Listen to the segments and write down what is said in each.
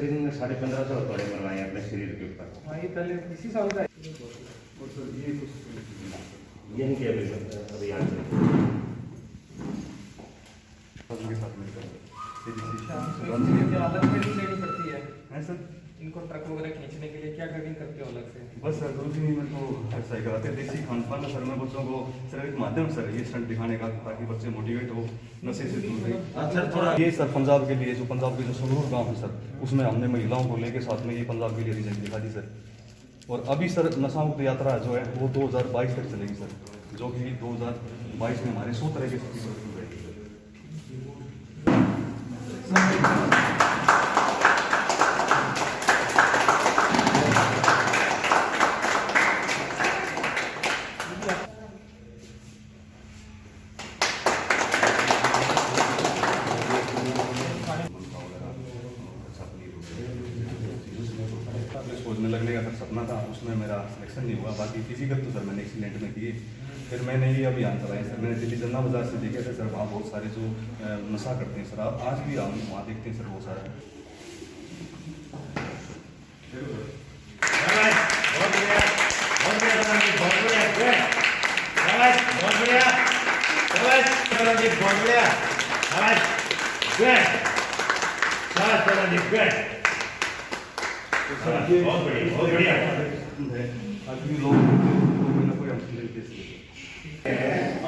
Sir इन्होंने 1550 हथौड़े मरवाए हैं अपने शरीर के ऊपर। हाँ ये पहले इसी साल का है। और सर ये कुछ यही के अभियान में के साथ मिलकर क्या अलग ट्रेनिंग लेनी पड़ती है सर इनको ट्रक वगैरह खींचने के लिए? क्या ट्रेनिंग करते हो अलग से? बस सर गुरु जी मेरे को एक्सरसाइज कराते हैं, देसी खान पान सर मैं बच्चों को सर एक माध्यम सर ये स्टंट दिखाने का ताकि बच्चे मोटिवेट हो, नशे से दूर रहे। अच्छा थोड़ा ये सर पंजाब के लिए जो पंजाब के जो संगरूर गाँव है सर उसमें हमने महिलाओं को लेके साथ में ये पंजाब के लिए रिजल्ट दिखा दी सर। और अभी सर नशा मुक्त यात्रा जो है वो 2022 तक चलेगी सर, जो कि 2022 में हमारे 100 तरह के खोजने लगने का सर सपना था, उसमें मेरा सिलेक्शन नहीं हुआ। बाकी फिजिकल तो सर मैंने एक्सीलेंट में किए। फिर मैंने ये अभियान चलाया सर, मैंने दिल्ली जन्ना बाजार से देखे थे सर, वहाँ बहुत सारे जो नशा करते हैं सर, आप आज भी वहाँ देखते हैं सर बहुत सारा। बहुत बढ़िया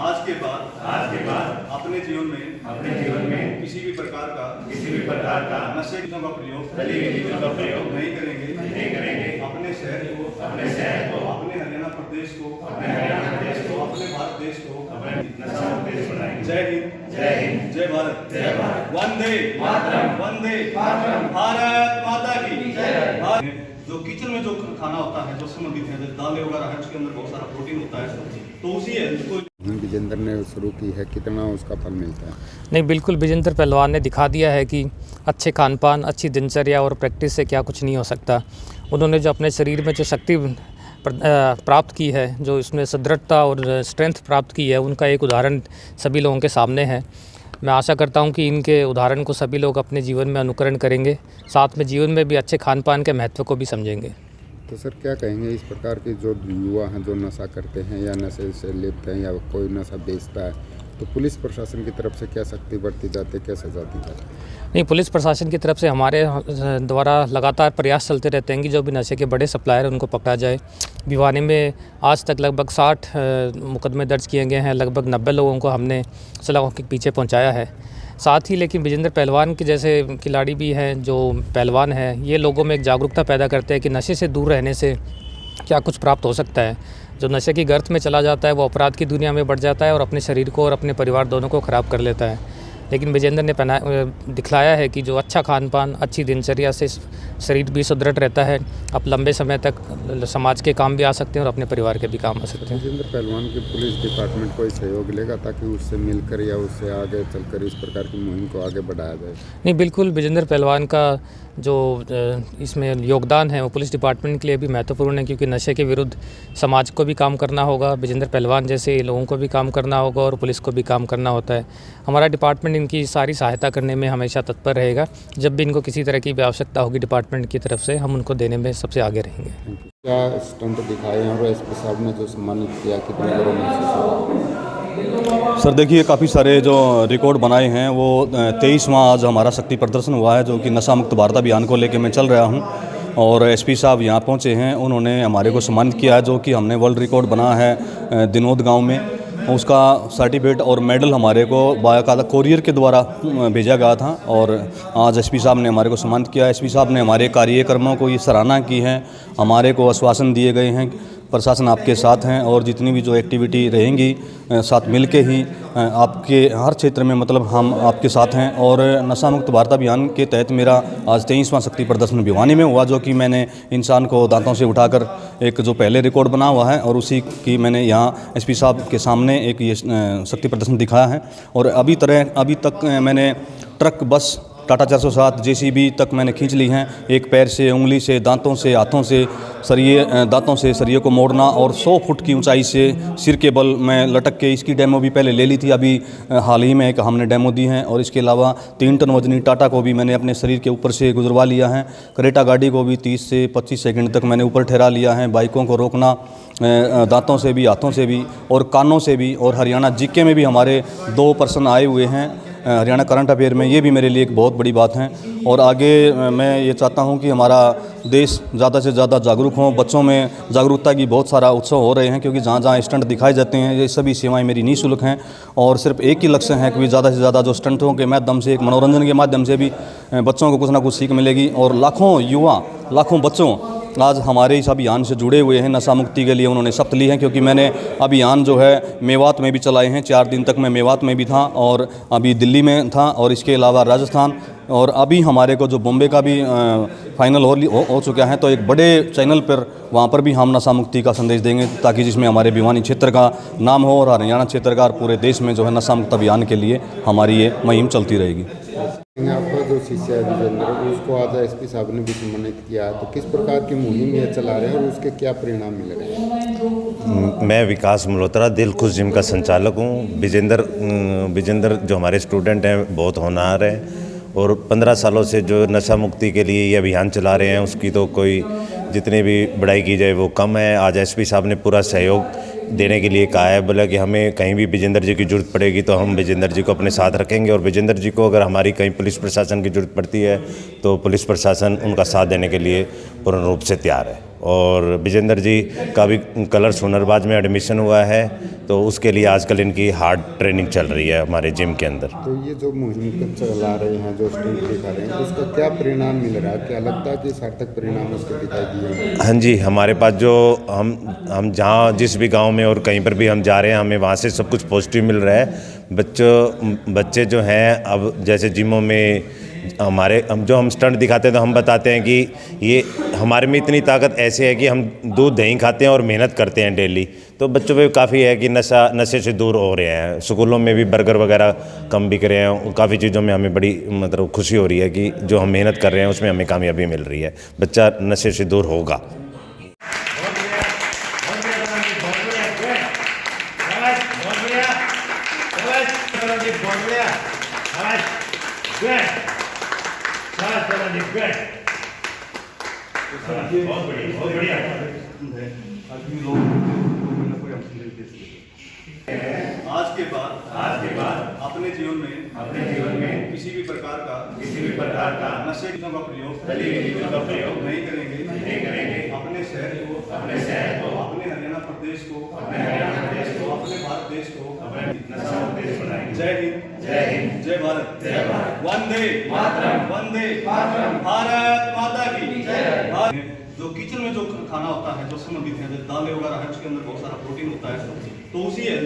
आज के बाद अपने जीवन में किसी भी प्रकार का नशे का प्रयोग नहीं करेंगे। अपने शहर को, अपने हरियाणा प्रदेश को, अपने भारत देश को जय हिंद, जय भारत, वंदे मातरम, भारत माता की जय। जो किचन में जो खाना होता है जो संबंधित है, जैसे दालें वगैरह है, उसके अंदर बहुत सारा प्रोटीन होता है, तो उसी है विजेंद्र ने शुरू की है, कितना उसका फल मिलता है? नहीं, बिल्कुल विजेंद्र पहलवान ने दिखा दिया है कि अच्छे खान पान, अच्छी दिनचर्या और प्रैक्टिस से क्या कुछ नहीं हो सकता। उन्होंने जो अपने शरीर में जो शक्ति प्राप्त की है, जो इसमें सुदृढ़ता और स्ट्रेंथ प्राप्त की है, उनका एक उदाहरण सभी लोगों के सामने है। मैं आशा करता हूं कि इनके उदाहरण को सभी लोग अपने जीवन में अनुकरण करेंगे, साथ में जीवन में भी अच्छे खान पान के महत्व को भी समझेंगे। तो सर क्या कहेंगे इस प्रकार के जो युवा हैं जो नशा करते हैं या नशे से लिप्त हैं या कोई नशा बेचता है, तो पुलिस प्रशासन की तरफ से क्या सख्ती बरती जाती है, क्या सजा दी जाती है? नहीं, पुलिस प्रशासन की तरफ से हमारे द्वारा लगातार प्रयास चलते रहते हैं कि जो भी नशे के बड़े सप्लायर हैं उनको पकड़ा जाए। भिवानी में आज तक लगभग 60 मुकदमे दर्ज किए गए हैं, लगभग 90 लोगों को हमने सलाखों के पीछे पहुंचाया है। साथ ही लेकिन विजेंद्र पहलवान के जैसे खिलाड़ी भी हैं जो पहलवान हैं, ये लोगों में एक जागरूकता पैदा करते हैं कि नशे से दूर रहने से क्या कुछ प्राप्त हो सकता है। जो नशे की गर्त में चला जाता है वो अपराध की दुनिया में बढ़ जाता है और अपने शरीर को और अपने परिवार दोनों को ख़राब कर लेता है। लेकिन विजेंद्र ने दिखलाया है कि जो अच्छा खान पान, अच्छी दिनचर्या से शरीर भी सुदृढ़ रहता है, आप लंबे समय तक समाज के काम भी आ सकते हैं और अपने परिवार के भी काम आ सकते हैं। विजेंद्र पहलवान की पुलिस डिपार्टमेंट कोई सहयोग लेगा ताकि उससे मिलकर या उससे आगे चलकर इस प्रकार की मुहिम को आगे बढ़ाया जाए? नहीं, बिल्कुल विजेंद्र पहलवान का जो इसमें योगदान है वो पुलिस डिपार्टमेंट के लिए भी महत्वपूर्ण है, क्योंकि नशे के विरुद्ध समाज को भी काम करना होगा, विजेंद्र पहलवान जैसे लोगों को भी काम करना होगा और पुलिस को भी काम करना होता है। हमारा डिपार्टमेंट इनकी सारी सहायता करने में हमेशा तत्पर रहेगा। जब भी इनको किसी तरह की भी आवश्यकता होगी डिपार्टमेंट की तरफ से, हम उनको देने में सबसे आगे रहेंगे। क्या स्टंट दिखाए और एसपी साहब ने जो सम्मानित किया, कितने गर्व महसूस हुआ? सर देखिए, काफ़ी सारे जो रिकॉर्ड बनाए हैं वो 23वां आज हमारा शक्ति प्रदर्शन हुआ है, जो कि नशा मुक्त भारत अभियान को लेकर मैं चल रहा हूं। और एसपी साहब यहाँ पहुँचे हैं, उन्होंने हमारे को सम्मानित किया है, जो कि हमने वर्ल्ड रिकॉर्ड बना है दिनोद गांव में। उसका सर्टिफिकेट और मेडल हमारे को बाकायदा कोरियर के द्वारा भेजा गया था और आज एसपी साहब ने हमारे को सम्मानित किया। एसपी साहब ने हमारे कार्यक्रमों को ये सराहना की है, हमारे को आश्वासन दिए गए हैं प्रशासन आपके साथ हैं और जितनी भी जो एक्टिविटी रहेंगी साथ मिलके ही आपके हर क्षेत्र में मतलब हम आपके साथ हैं। और नशा मुक्त भारत अभियान के तहत मेरा आज 23वां शक्ति प्रदर्शन भिवानी में हुआ, जो कि मैंने इंसान को दांतों से उठाकर एक जो पहले रिकॉर्ड बना हुआ है और उसी की मैंने यहाँ एसपी साहब के सामने एक ये शक्ति प्रदर्शन दिखाया है। और अभी तक मैंने ट्रक, बस टाटा 407 जेसीबी तक मैंने खींच ली हैं। एक पैर से, उंगली से, दांतों से, हाथों से दांतों से सरिये को मोड़ना और 100 फुट की ऊंचाई से सिर के बल में लटक के, इसकी डेमो भी पहले ले ली थी, अभी हाल ही में एक हमने डेमो दी है। और इसके अलावा 3 टन वजनी टाटा को भी मैंने अपने शरीर के ऊपर से गुजरवा लिया है। क्रेटा गाड़ी को भी 30 से 25 सेकंड तक मैंने ऊपर ठहरा लिया है। बाइकों को रोकना दांतों से भी, हाथों से भी और कानों से भी। और हरियाणा जीके में भी हमारे 2 पर्सन आए हुए हैं हरियाणा करंट अफेयर में, ये भी मेरे लिए एक बहुत बड़ी बात है। और आगे मैं ये चाहता हूँ कि हमारा देश ज़्यादा से ज़्यादा जागरूक हो। बच्चों में जागरूकता की बहुत सारा उत्सव हो रहे हैं, क्योंकि जहाँ जहाँ स्टंट दिखाए जाते हैं ये सभी सेवाएं मेरी निःशुल्क हैं। और सिर्फ एक ही लक्ष्य है कि ज़्यादा से ज़्यादा जो स्टंटों के माध्यम से, एक मनोरंजन के माध्यम से भी बच्चों को कुछ ना कुछ सीख मिलेगी। और लाखों युवा, लाखों बच्चों आज हमारे इस अभियान से जुड़े हुए हैं। नशा मुक्ति के लिए उन्होंने शपथ ली है, क्योंकि मैंने अभियान जो है मेवात में भी चलाए हैं। 4 दिन तक मैं मेवात में भी था और अभी दिल्ली में था, और इसके अलावा राजस्थान, और अभी हमारे को जो बॉम्बे का भी फाइनल हो चुका है। तो एक बड़े चैनल पर वहाँ पर भी हम नशा मुक्ति का संदेश देंगे, ताकि जिसमें हमारे भिवानी क्षेत्र का नाम हो और हरियाणा क्षेत्र का और पूरे देश में जो है नशा मुक्त अभियान के लिए हमारी ये मुहिम चलती रहेगी। आपका जो शिष्य है विजेंद्र, उसको आज एसपी साहब ने भी सम्मानित किया है, तो किस प्रकार की मुहिम ये चला रहे हैं और उसके क्या परिणाम मिल रहे हैं? मैं विकास मल्होत्रा, दिल खुश जिम का संचालक हूँ। विजेंद्र जो हमारे स्टूडेंट हैं बहुत होनहार हैं, और 15 सालों से जो नशा मुक्ति के लिए ये अभियान चला रहे हैं, उसकी तो कोई जितनी भी बड़ाई की जाए वो कम है। आज एसपी साहब ने पूरा सहयोग देने के लिए कहा है, बोला कि हमें कहीं भी विजेंद्र जी की ज़रूरत पड़ेगी तो हम विजेंद्र जी को अपने साथ रखेंगे। और विजेंद्र जी को अगर हमारी कहीं पुलिस प्रशासन की ज़रूरत पड़ती है तो पुलिस प्रशासन उनका साथ देने के लिए पूर्ण रूप से तैयार है। और विजेंद्र जी का भी कलर्स हुनरबाज में एडमिशन हुआ है, तो उसके लिए आजकल इनकी हार्ड ट्रेनिंग चल रही है हमारे जिम के अंदर। तो ये जो मुहिम चला रहे हैं, जो स्टंट दिखा रहे हैं, उसका क्या परिणाम मिल रहा है? क्या लगता है कि सार्थक परिणाम उसके दिखाई दिए? हाँ जी, हमारे पास जो हम जहाँ जिस भी गांव में और कहीं पर भी हम जा रहे हैं, हमें वहाँ से सब कुछ पॉजिटिव मिल रहा है। बच्चे जो हैं, अब जैसे जिमों में हम स्टंट दिखाते हैं तो हम बताते हैं कि ये हमारे में इतनी ताकत ऐसे है कि हम दूध दही खाते हैं और मेहनत करते हैं डेली। तो बच्चों पे काफ़ी है कि नशे से दूर हो रहे हैं। स्कूलों में भी बर्गर वगैरह कम बिक रहे हैं। काफ़ी चीज़ों में हमें बड़ी मतलब खुशी हो रही है कि जो हम मेहनत कर रहे हैं उसमें हमें कामयाबी मिल रही है। बच्चा नशे से दूर होगा। आज के बाद अपने जीवन में किसी भी प्रकार का नशे का प्रयोग नहीं करेंगे। अपने शहर को, अपने हरियाणा प्रदेश को, अपने भारत देश को जय हिंद, जय भारत, वंदे मातरम, भारत माता की जय। जो किचन में जो खाना होता है, जो संबंधित है, जो दालें वगैरह है, उसके अंदर बहुत सारा प्रोटीन होता है, तो उसी है